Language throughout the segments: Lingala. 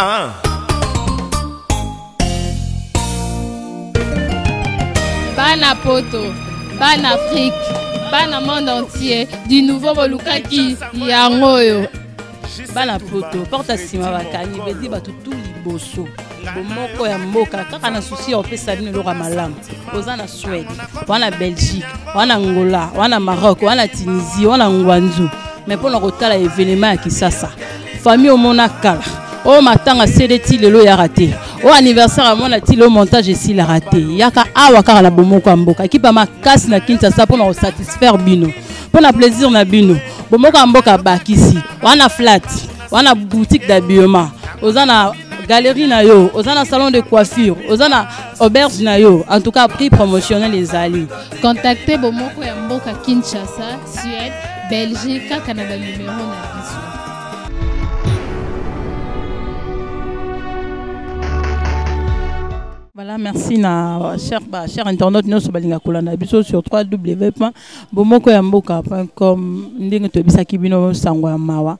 Ban à Poto, ban Afrique, ban monde entier, du nouveau Bolukaki, Yangoyo. Ban à Poto, porte à Sima Bakani, Bedi Batutu Liboso. Bomoko ya mboka kaka na souci au pesa bino lo malam. Ozana Suède, wana Belgique, wana Angola, wana Maroc, wana Tunisie, wana Ngwanzu. Mais pour notre tala événement qui ça famille au monakala. Oh matanga CDT lelo ya raté. Oh anniversaire à mon ati le montage ici la raté. Yaka awa kaka na bomoko ya mboka. Ki ba makasi na Kinshasa pour nous satisfaire bino. Pour na plaisir na bino. Bomoko ya mboka bakisi. Wana flat, wana boutique d'habillement. Ozana galerie na yo, ozana salon de coiffure, ozana auberge na yo. En tout cas prix promotionnel les alliés. Contactez bomoko ya mboka Kinshasa, Suède, Belgique, Canada numéro na biso. Voilà, merci na cher internaute nous balinga kolanda biso sur www.bomokoyamboka.com ndenge to bisaki bino sango ya mawa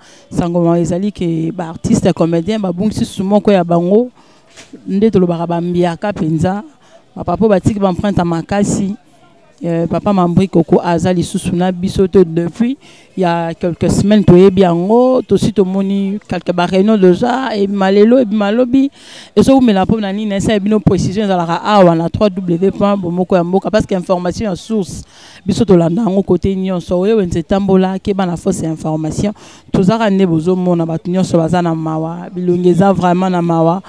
ezali ke ba artiste comédien ba bungisi sumoko ya bango nde to lobaka bambiaka penza ba papa batiki ba empreinte makasi. Papa Mambri Koko Azali Susuna Bisoto depuis il y a quelques semaines to ebiango to sito moni quelques réunions déjà et malelo et malobi et so me la pom na ni nessa bino précision za la awa na www.bomokoyamboka parce que information en source bisoto landa ngo côté nyonso oyo wenze tambola ke bana fausse information tozaka ne bozo mona batu nyonso bazana mawa bilongeza vraiment na mawa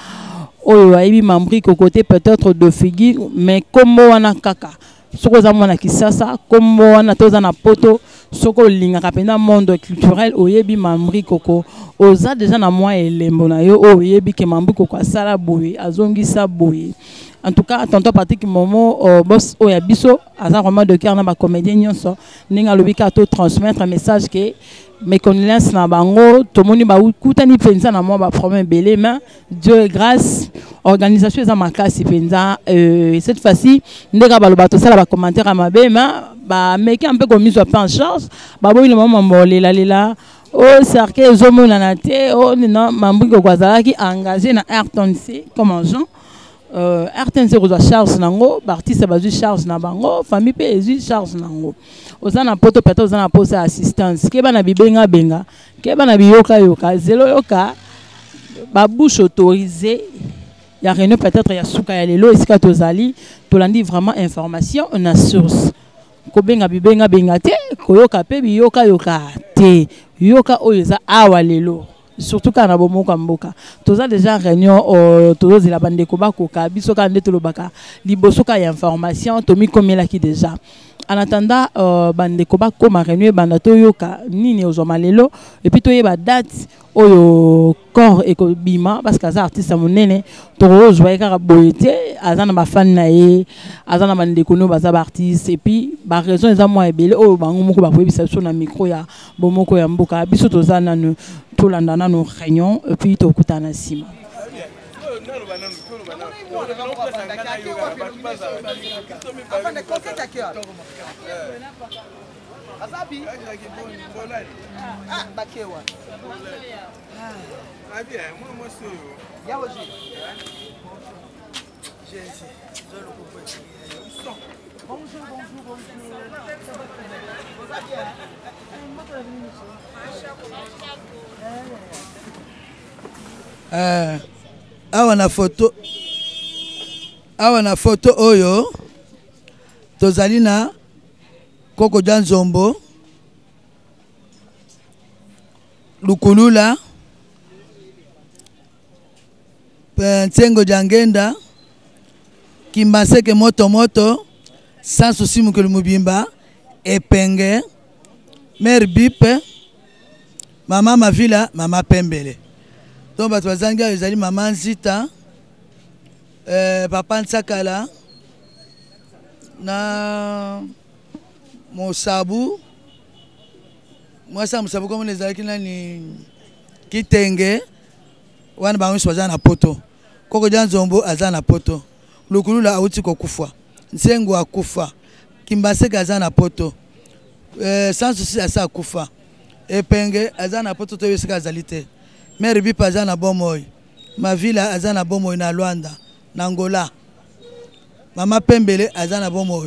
oyo ayebi Mambri Koko côté peut-être de figure mais comme wana kaka soko za mwana kisasa comme wana toza na poto soko linga kapenda monde culturel oyebi Mambri Koko oza déjà na moi elembo na yo oyebi ke Mambri Koko asala boye azongisa boye. En tout cas tonton Patrick Momo boss oya biso aza vraiment de cœur na ba comédien nyonso ninga lobika to transmettre un message que mes condoléances na bango tomoni ba kutani penza na moi ba problème belé mais Dieu grâce organisation eza makasi penza cette fois-ci ndeka baloba to sala ba commentaire à mabe mais ba meki un peu comme mise en charge ba boyi le maman molela lela oh cercle zomona na te oh non Mambri Koko azalaki engagé na Ayrton C comme agent Ayrton C reçoit charge nango artiste bazu charge na bango famille pe ezu charge nango ozana poto peta ozana posa assistance ke bana bibenga benga ke bana biyoka yoka zelo yoka ba bouche autorisée ya réunion peut-être ya suka ya lelo esika tozali tolandi vraiment information na source ko benga bibenga benga te koyoka pe biyoka yoka te yoka oyo za awa lelo surtout quand on a bomoko mboka toza déjà réunion tozo la bande ko bakoka biso ka ndeto lobaka liboso ka ya information tomi komela ki déjà en attendant bande ko bakoma réunion banda to yoka nini ozoma lelo et puis to yeba date oyo corps et ko bima parce que za artiste monene to joye ka boyete azana ba fan na ye azana bande ko no baza ba artiste et puis ba raison eza moi ebele oyo bango moko ba koyebisa so na micro ya bomoko ya mboka biso toza nanu tout l'andana nos réunions et puis tout kutana sima. Awa na photo oyo tozali na Koko Janzombo Lukulula Nsengo Jangenda Kimbaseke moto sans souci mukelu mubimba Epenge Mère Bipe Mama Mavila Mama Pembele. Donc bato bazanga ezali Mama Nzita Papa Nsakala na Mosabu Mosabu comme les alaki nani Kitenge wana bango soza na poto Koko Janzombo aza na poto Lukulula auti kokufa Nsengo akufa Kimbaseke aza na poto sans souci asa akufa Epenge aza na poto to yesika azalite Mère Bipa aza na bomoy ma ville azana bomo na Luanda na Angola mama Pembele azana bomo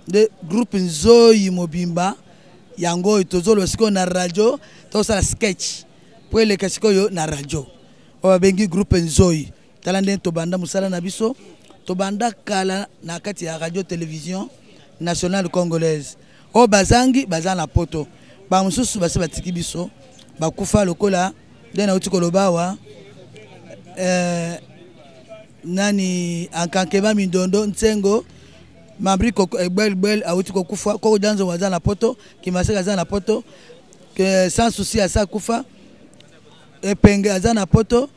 de groupe Nzoyi Mobimba yango tozolo siko na radio to sala sketch pour les kasiko yo na radio o bengi groupe Nzoyi talande to banda musala na biso to banda kala na kati ya radio télévision nationale congolaise o bazangi bazana poto ba mususu base batiki biso bakufa lokola dena uti kolobawa nani ankankeba mindondo ntengo mabri koko bel auti kokufa koko danzo wazana poto kimaseka zana poto que sans souci à ça kufa epenge azana poto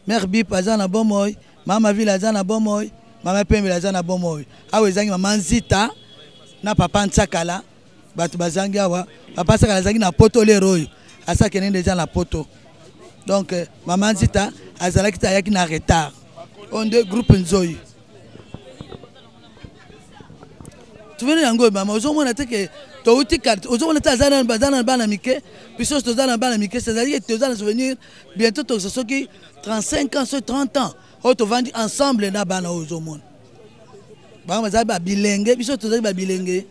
mère bip azana bomoy mama ville azana bomoy mama Pembe azana bomoy awezangi mama Nzita na papa Ntsakala batu bazangi awa papa Ntsakala zangi na poto lero asa kene déjà na poto donc maman Nzita azalaki ta yaki na retard on de groupe Nzoyi tu veux yango mama ozomona te ke to uti carte ozomona ta zana bana mike biso to zana bana mike c'est-à-dire que to zana souvenir bientôt to soki 35 ans sur 30 ans o to vandi ensemble na bana ozomona ba maza ba bilenge biso to zali ba bilenge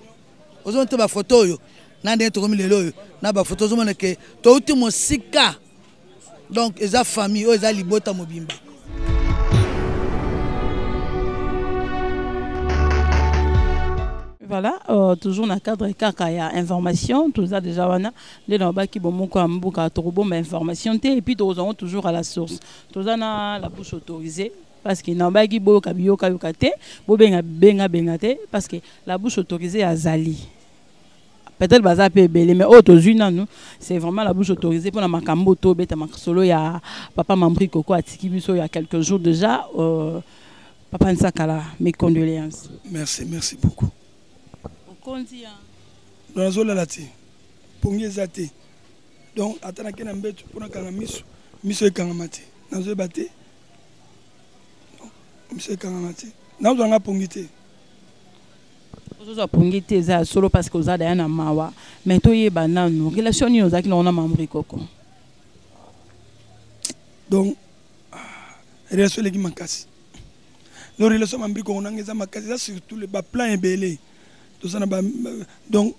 ozomona te ba photo yo na ndenge to komi lelo yo na ba photo ozomona ke to uti mosika donc eza famille o eza libota mobimba. Voilà, toujours dans le cadre il y a information, tout ça déjà wana les namba qui bon moko ambuka trop mais information et puis toujours à la source. Tout ça na la bouche autorisée parce que namba qui bo kabiyo kayokate, bo benga parce que la bouche autorisée à Zali. Peut-être baza pe belé mais autre nous c'est vraiment la bouche autorisée pour la makambo to beta makasolo ya papa Mambri Koko atiki biso il y a quelques jours déjà papa Ntsakala mes condoléances. Merci beaucoup. Kondia. Dans la zone là pongi ezate. Donc atana kena mbetu pona kanga miso ekanga mate. Na zo bate. Miso ekanga mate. Na zo nga pongi te. Ozo pongi te za solo parce que oza da na mawa. Mais to yeba nanu relation ni ozaki na ona Mambri Koko. Donc relation leki makasi. No relation Mambri Koko nangeza makasi ça surtout le ba plan ebele. Donc,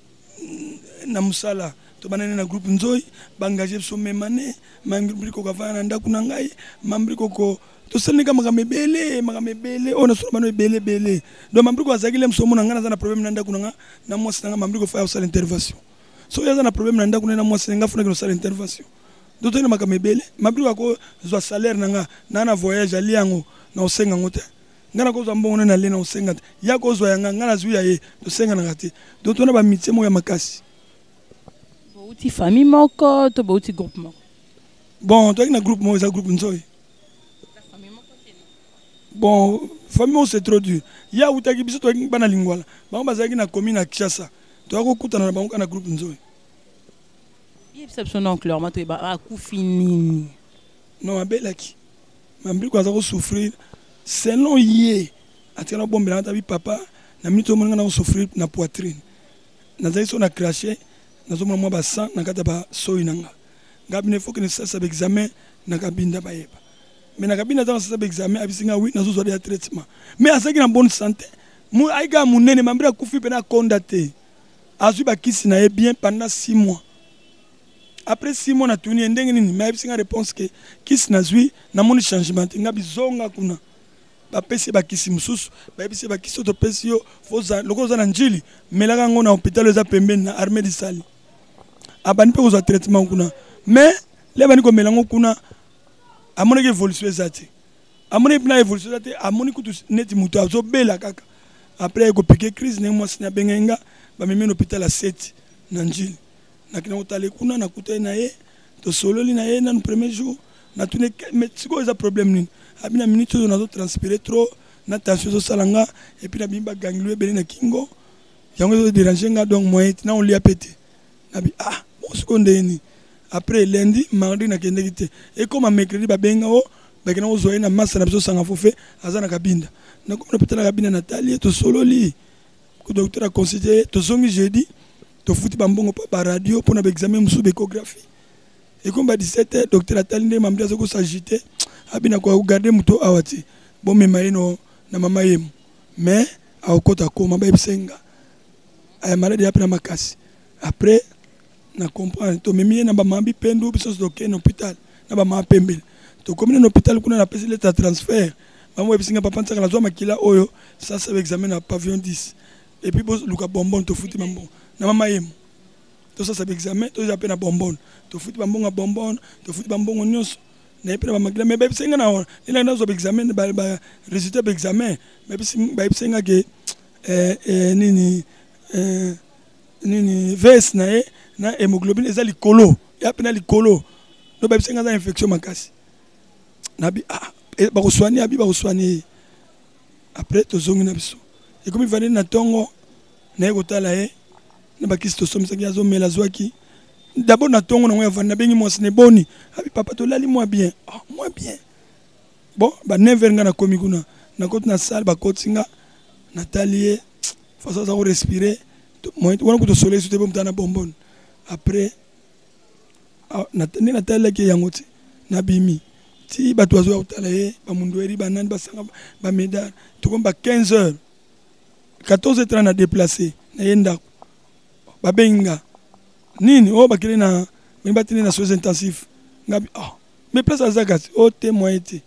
na musala to banane na groupe Nzoyi bangaje so memane Mambri Koko kafana ndaku na ngai Mambri Koko to senika makamebele ona so bano bele donc Mambri Koko azakile msomo na ngana za na problème na ndaku na mwasi na Mambri Koko fa usala intervention so yaza na problème na ndaku na mwasi nga funa ko sala intervention donc to na makamebele Mambri Koko zo salaire na voyage ali yango na osenga ngote ngana ko zo mbongo na lena osenga ya ko zo yanga ngana zuya ye to senga na ngati donc to na ba mitie mo ya makasi bouti famille moko to bouti groupe moko bon to na groupe mo za groupe Nzoyi famille moko te bon famille c'est trop dur ya utaki biso to bana lingwala bango bazaki na commune na Kinshasa to ko kutana na bango na groupe Nzoyi exception oncle ma to ba akufini non abelaki Mambri Koko za ko souffrir selon yé atina bombe na tabi papa na mito mo ngana souffrir na poitrine na zai so na cracher na zo mo ba sang na kata ba soyi nanga ngabi ne faut que ne ça examen na kabinda ba yeba mais na kabinda za ça examen abisinga oui na zo zo de traitement mais asaki na bonne santé mu aiga munene Mambri akufi pe na condamné azu ba kisi na bien pendant 6 mois après 6 mois na tuni ndenge nini mais abisinga réponse que kisi na zui na moni changement ngabi zonga kuna bapesi bakisi mususu bayebisi bakisi to pesi yo foza loko za na njili melaka ngo na hôpital eza pembeni na armée d'Isali abani pe kozwa traitement kuna mais le bani ko melango kuna amoni ke évolution ezati amoni na évolution ezati amoni kutu neti mutu azo bela kaka après ko piquer crise ne moi sina bengenga ba mimi na hôpital a 7 na njili na kina utale kuna na kutai na ye to sololi na ye na premier jour na tune mais siko eza problème nini abina minute on a transpiré trop na tension salanga et puis na bimba ganglio belé na kingo yango déranger nga donc moi na on lui a pété nabi on se condamne après lundi mardi na kende kité et comme mercredi ba benga o ba kena ozoye na massa na biso sanga fofé azana kabinda na comme peut-être na kabinda Nathalie to sololi ko docteur a conseillé to zongi jeudi to futi bambongo pa radio pour na examen musu échographie et comme ba 17h docteur Nathalie ndé Mambri azoko s'agiter abina ko garder muto awati bon me maino na mama yemu mais akota ko maba bisenga ay malade après makasi après na comprendre to memi na ba mambi pendu biso doke na hôpital na ba ma pembele to comme na hôpital kuna na pesi leta transfert maman bisenga papa ntaka na zo makila oyo ça c'est examen na pavillon 10 et puis bo luka bonbon to futi mambo na mama yemu to ça c'est examen to za pena bonbon to futi bambonga bonbon to futi bambongo nyonso na epena bamagila mais bisenga na ila na zo examen ba résultat examen mais bisenga ke nini vs na hémoglobine eza likolo ya pena likolo no ba bisenga za infection makasi na bi ba ko soigner abi ba ko soigner après to zongi na biso et comme il va na tongo na ekotala na ba kisto somisa ki azo mela zwaki d'abord na tongo na ngwa na bengi mos ne boni abi papa to lali moi bien moi bien bon ba never nga na komi kuna na koti na salle ba kotinga na talie façon ça respirer moi on ko to soleil sur te bom na bonbon après na talie ki yangoti na bimi ti ba toazo utala ba mundoeri ba nani ba sanga ba medal to comme ba 15h 14h30 na déplacer na yenda ba benga nini ba kile na mbatini na soins intensifs ngabi mais place azakat témoin été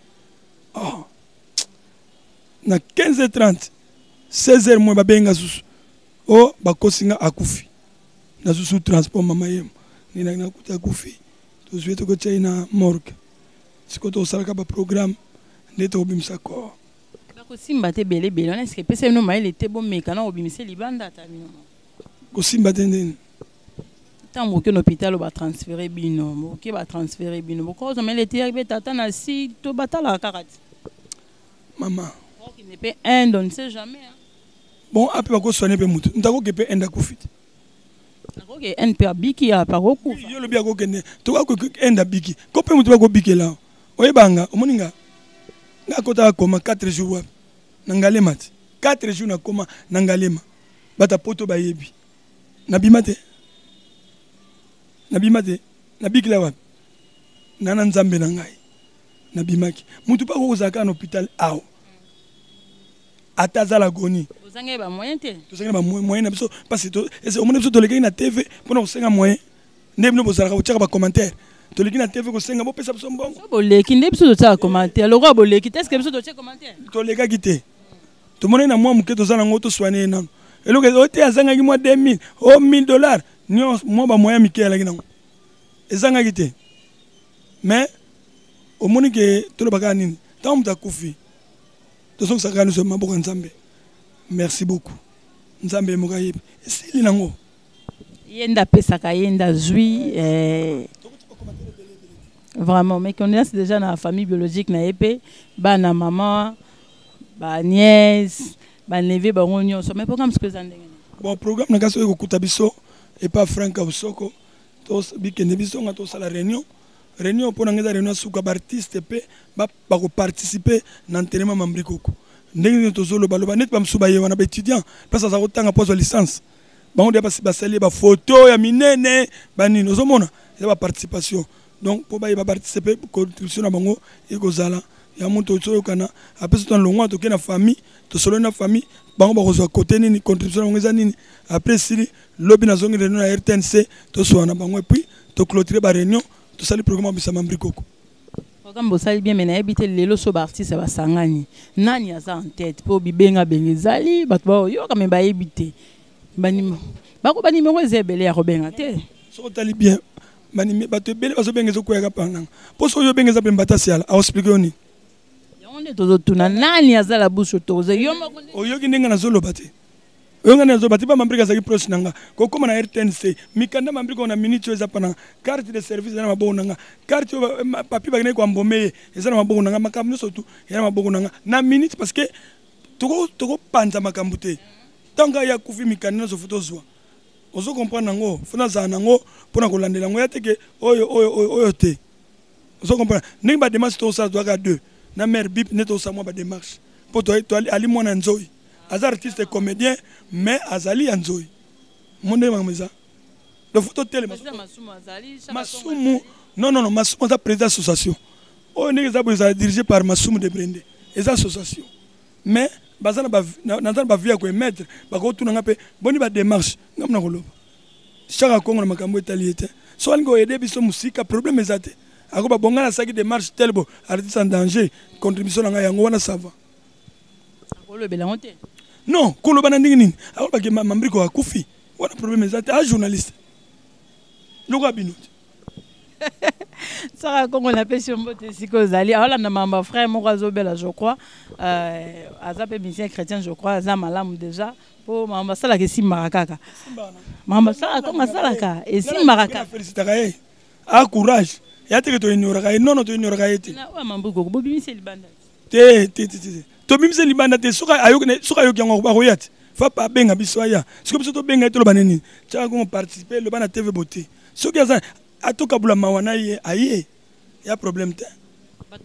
na 15h30 16h moins ba benga susu ba kosinga akufi na susu transport mama yem ni na kuta akufi to zueto ko china morgue sikoto salaka ba programme neto obimisa ko ko simba te belé on est-ce que pese no maile te bon mekana obimise libanda ta bino ko simba tendeni tant que l'hôpital va transférer bino qui va transférer bino cause mais les tiers tata na si to batala karati maman qui ne peut un on ne sait jamais bon après va ko soigner pe mutu ndako ke pe enda kufiti ndako ke en pe biki ya pa ko kufa yo lo bia ko kende to ko enda biki ko pe mutu ba ko biki la oyebanga omoninga ngakota koma 4 jours nangalema 4 jours na koma nangalema bata poto bayebi nabimate nabiki la wapi nana nzambe na ngai nabimaki mutu pa ko zaka na hôpital awo atazala goni ozange ba moyen te tozange ba moyen na biso parce que ese omona biso toleki na TV pona ko senga moyen ndebino bozalaka ko ba commentaire toleki na TV ko senga bo pesa biso mbongo boleki ndebiso to tsa commentaire loko boleki est-ce que biso to tsa commentaire toleka kite to mona na mwa muke to zana ngoto soigner nano eloko ote azanga ki mwa 2000 $1000 nyo mwa ba moyen mikela kinango ezanga kite mais omoni ke tolobaka nini tant muta kufi to so sakana so maboko nzambe merci beaucoup nzambe mokayebi esili nango yenda pesaka yenda zui vraiment mais qu'on est déjà dans la famille biologique na épée bana maman ba nièce ba neveu ba onyo so mais programme ce que ça ndenge bon programme na kaso ekokuta biso et pas franka usoko to bikende biso nga to sala réunion pour ngeza réunion suka ba artiste pe ba ko participer na enterrement mambrikoko ndenge to zolo baloba net ba msuba ye wana ba étudiant parce ça kotanga poste de licence bango de ba sali ba photo ya minene ba nini ozomona ya ba participation donc pour ba participer contribution na bango ekozala ya moto tsoyo kana après tout longo to kena famille to solo na famille bango ba kozwa côté nini contribution ngeza nini après si lobby na zongi réunion na RTNC to soana bango et puis to clôturer ba réunion to sali programme bisa mambrikoko programme bosali bien mais na ebité lelo so ba artiste ba sangani nani aza en tête po bibenga bengezali bato ba yo quand même ba ebité banimo bako banimero ezebele ya robenga te so tali bien banime bato ebele bazo bengeza ko ya pananga po so yo bengeza pe mbata siala a expliquer oni yonde tozo tuna nani azala buso tozo yo mako oyoki ndenga na zolo bate oyonga na zolo bate ba mambrika zaki proche nanga ko koma na RTNC mikanda mambrika na minute eza pana carte de service na maboko nanga carte papier ba ko mbomeye eza na maboko nanga makambo so tu eza na maboko nanga na minute parce que toko panza makambo te tanga ya kufi mikanda zo photo zwa ozo comprendre nango fona za nango pona ko landela ngo yateke oyo te ozo comprendre ningi ba démarche to sa doaka 2 na mère bip neto sa moi ba démarche pour toi ali mona nzoi az artiste et comédien mais azali nzoi monde mameza le photo télé masumu non masumu za président association On est dirigé par Massoum de Brende. Les associations. Mais, bazana ba via ko mettre ba ko tuna ngape boni ba démarche ngamna ko loba. Chaka Congo na makambo etaliete. So alingo aider biso musika problème ezate. Ako ba bonga na saki démarche telbo artiste en danger contribution na yango wana sava. Ako le belangote. Non, ko loba na ndingi nini. Ako ba ke mambriko akufi. Wana problème ezate a journaliste. Loko abinoti. Ça comme on appelle sur mbote sikozali alors na mamba frère mon azobela je crois azape mission chrétien je crois za malamu déjà pour mamba sala ke simbakaka mamba sala comme sala ka et simbakaka félicitations a courage ya te to ignoraka non to ignoraka ete na wa mambo go bobimise libanda te to bimise libanda te soka ayoki yango ba koyati fa pa benga biso ya siko biso to benga to lo baneni tcha ko participer le bana TV beauté soki aza atoka bula mawana ye aye ya problème te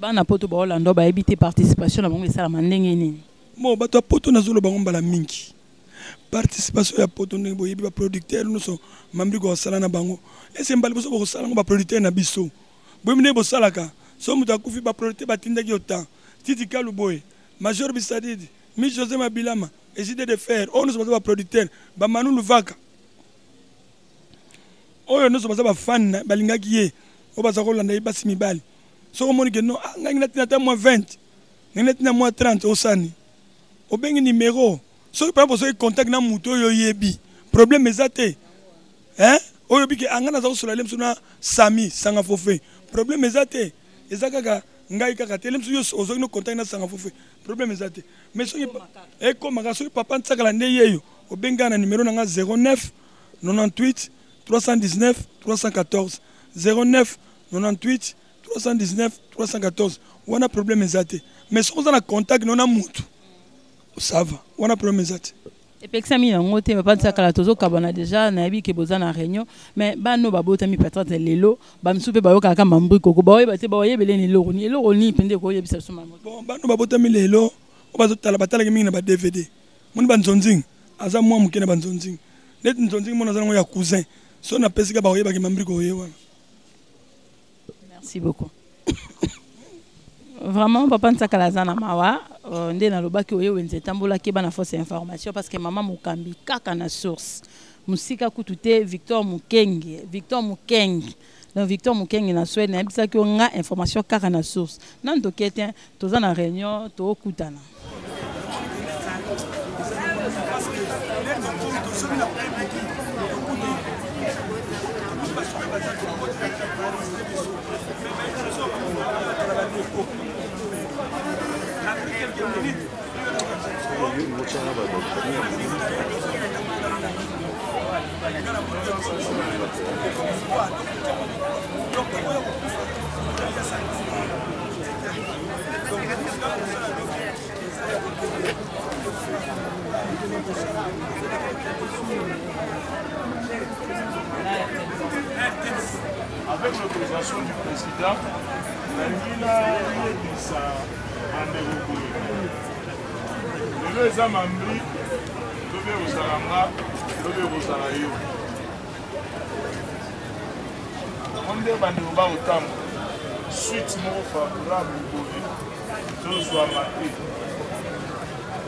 bana poto ba Orlando ba ebité participation na bango esala mandenge nini mo bato poto na zolo bango mbala mingi participation ya poto ndenge boyebi ba producteur noso mambi ko sala na bango ese mbala boso ko sala ngo ba producteur na biso boyemine bo salaka so muta kufi ba producteur batindaki autant titi kaluboy major bisadidi mi José Mabilama hésité de faire on nous ba producteur ba Manu Luvaka oyo no so ba fan balingaki ye o ba za ko landa ibasi mibali so ko moni ke no ngaki natina ta moins 20 ngaki natina moins 30 o sani o bengi numéro so par exemple so contact na muto yo yebi problème ezate oyo biki angana za ko sola lemso na Sami sanga fofe problème ezate ezaka ngai kaka telem so yo ozo no contact na sanga fofe problème ezate mais so e ko maka so papa ntsakala nde yeyo o benga na numéro na nga 09 98 319 314 09 98 319 314 wana problème ezate mais si on a contact non a mutu ça va wana problème ezate et puis ça mi yango te pas ça kala tozo kabana déjà na yebi ke bozana réunion mais ba no ba botami peut-être lelo ba msupe ba yoka kama mbriko ko ba oyeba te ba oyebele ni lelo ni pende ko yebisa suma bon ba no ba botami lelo o ba zotala batala ke mingi na ba DVD mun ba nzonzing aza mwa mukena ba nzonzing net nzonzing mona za ngo ya cousin so na pesika ba oyeba ke mambriko ye wana. Merci beaucoup. Vraiment, papa Nsakalazana Mawa, on est dans le bac où on est tambola qui bana fausse information parce que maman Mukambi kaka na source. Musika kutute Victor Mukenge. Donc Victor Mukenge na souhait na bisa ki on a information kaka na source. Nan to kete to za na réunion to kutana. Avec l'autorisation du président, la ville a dit ça en développement. Le Zamambri, le Zaranga, le Zarayo. On est bandé au temps, suite non favorable au je sois marqué.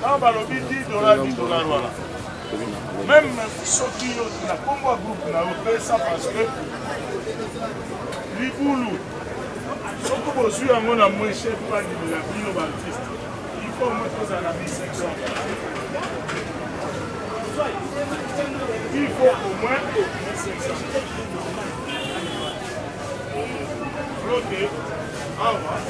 Quand on va le $10, voilà. Même ceux qui ont la combat groupe n'a pas fait ça parce que Liboulou, ceux qui ont reçu un mot à moins cher pour la vie de l'artiste, il faut mettre à la bisection. Il faut au moins 1500. Bloqué, au revoir.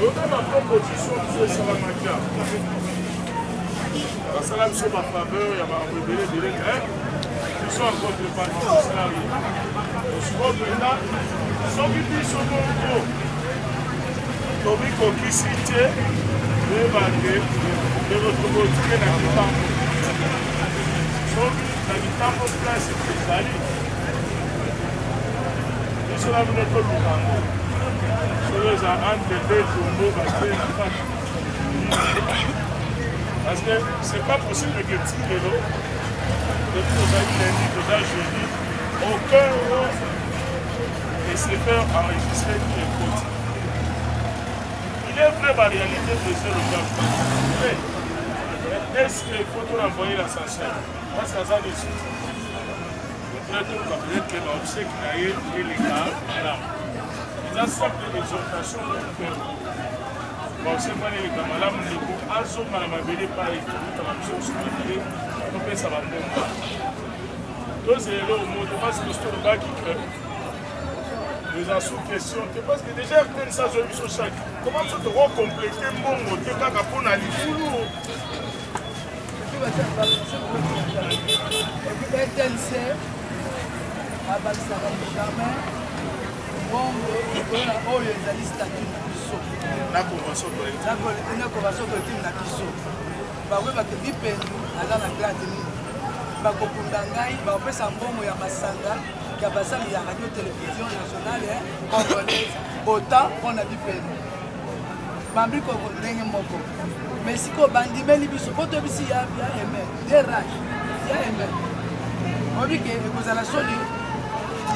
Nous avons la proposition de ce Salamakia. La salam sur ma faveur, il y a ma rebelle de ils sont en contrepartie du salarié. Au second maintenant, ceux qui disent au monde, Tobi Kokisite, de Bagé, de notre côté, de l'habitant. Ceux qui l'habitant en place, c'est Zali. Ils sont là pour notre Lukango. Parce que c'est pas possible que Tigelo depuis que lundi, que jeudi, aucun ne s'est fait enregistrer les côtes. Il est vrai la réalité de ce local. Mais est-ce qu'il faut envoyer l'ascenseur? Parce que ça ne suit. Peut-être que l'obsèque n'a eu les gars, ils ont simple exhortation pour le peuple. Bon, c'est pas les gars, madame, les coups, azo, madame, abélé, pas les coups, madame, sur le pied, on peut ça va bon. Donc, c'est là au mot, parce que c'est le bas qui crée. Nous en sous question, parce que déjà, ça, je vis sur chaque. Comment ça te recompléter mon mot, tu as pour la lifoulou? abalisaka jamais bongo ekola oyo ezali statut na biso na convention collective na biso bakoyebaka bipendu aza na grade nini bakokunda ngai bakopesa mbongo ya masanga ya basali ya radio télévision nationale congolaise autant mpona bipendu bambiko ndenge moko mais sikoyo bandimeli biso po tobisi ya eme derage ya eme obike ekozala soni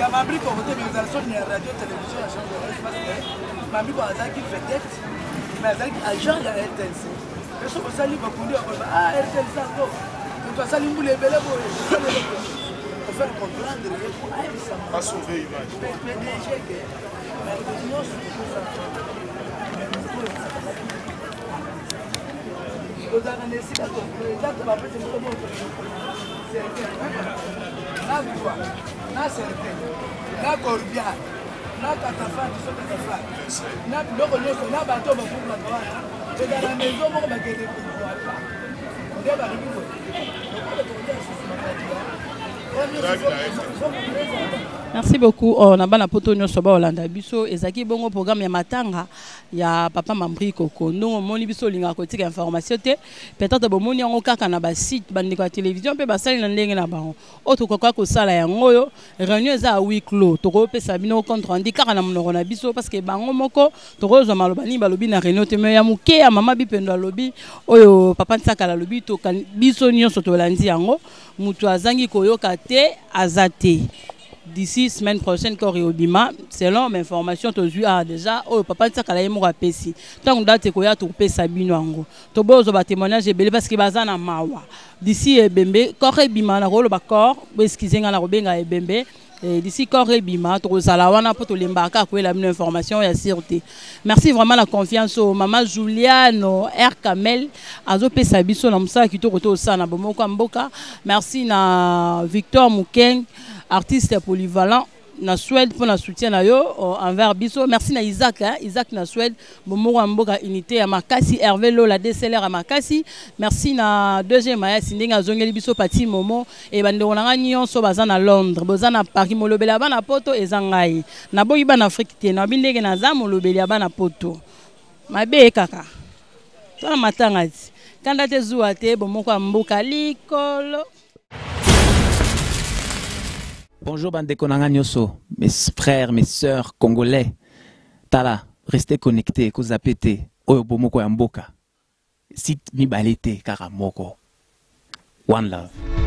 ya mambiko kote ekozala soni ya radio télévision ya congolaise parce que mambiko azalaki vedette mais azalaki agent ya RTNC pe soki osali bakundi bakoloba RTNC yango moto asali mbula ebele boye ofaire comprendre po ayebisama PDG ke nyonso ozalaka na esika toezaka bapesi motomo na quoi na certain na corbial na katafati so katafati na biloko nyonso na bato bafukulaka wana ezala maison moko bakende kovoaka nde balingi boye Merci beaucoup. On a bana poto nyo soba Olanda biso ezaki bongo programme ya matanga ya papa Mambri Koko. Nous moni biso linga ko tika information te. Peut-être bo moni ngo kaka na ba site bande ko télévision pe basali na ndenge na bango. Autre ko ko sala ya ngoyo réunion za huis clos. To ko pesa bino contre andi kaka na monoko na biso parce que bango moko to ko zo maloba ni balobi na réunion te me ya muke ya mama bipendo lobi oyo papa nsaka la lobi to kan biso nyonso to landi yango mutu azangi koyoka te azate. D'ici semaine prochaine quand Obima selon mes informations to a déjà oh papa tsakala yemo rapesi tant date ko ya to pesa bino ngo to bozo ba témoignage ebele parce que bazana mawa d'ici ebembe quand Obima na ko lo ba corps beskizenga na robenga ebembe d'ici quand Obima to zala wana poto lembaka ko la information ya sûreté. Merci vraiment la confiance au maman Juliano R Kamel azo pesa biso na musa ki to ko sana bomoko mboka. Merci na Victor Mukeng artiste polyvalent na Suède pour la soutien na yo envers biso. Merci na Isaac Isaac na Suède bomoko mboka unité ya makasi Hervé Lo la DCLR à makasi. Merci na deuxième maya sindinga zongeli biso pati momo e bande onanga nyonso baza na Londres boza na Paris molobela bana poto ezangai na boyi bana Afrique te na bindeke na za molobeli bana poto mabe kaka tona matangati kanda te zuwa te bomoko mboka likolo. Bonjour bande konanga nyoso, mes frères, mes sœurs congolais. Tala, restez connectés, kozapete, oyo bomoko ya mboka. Site mibalete karamoko. One love.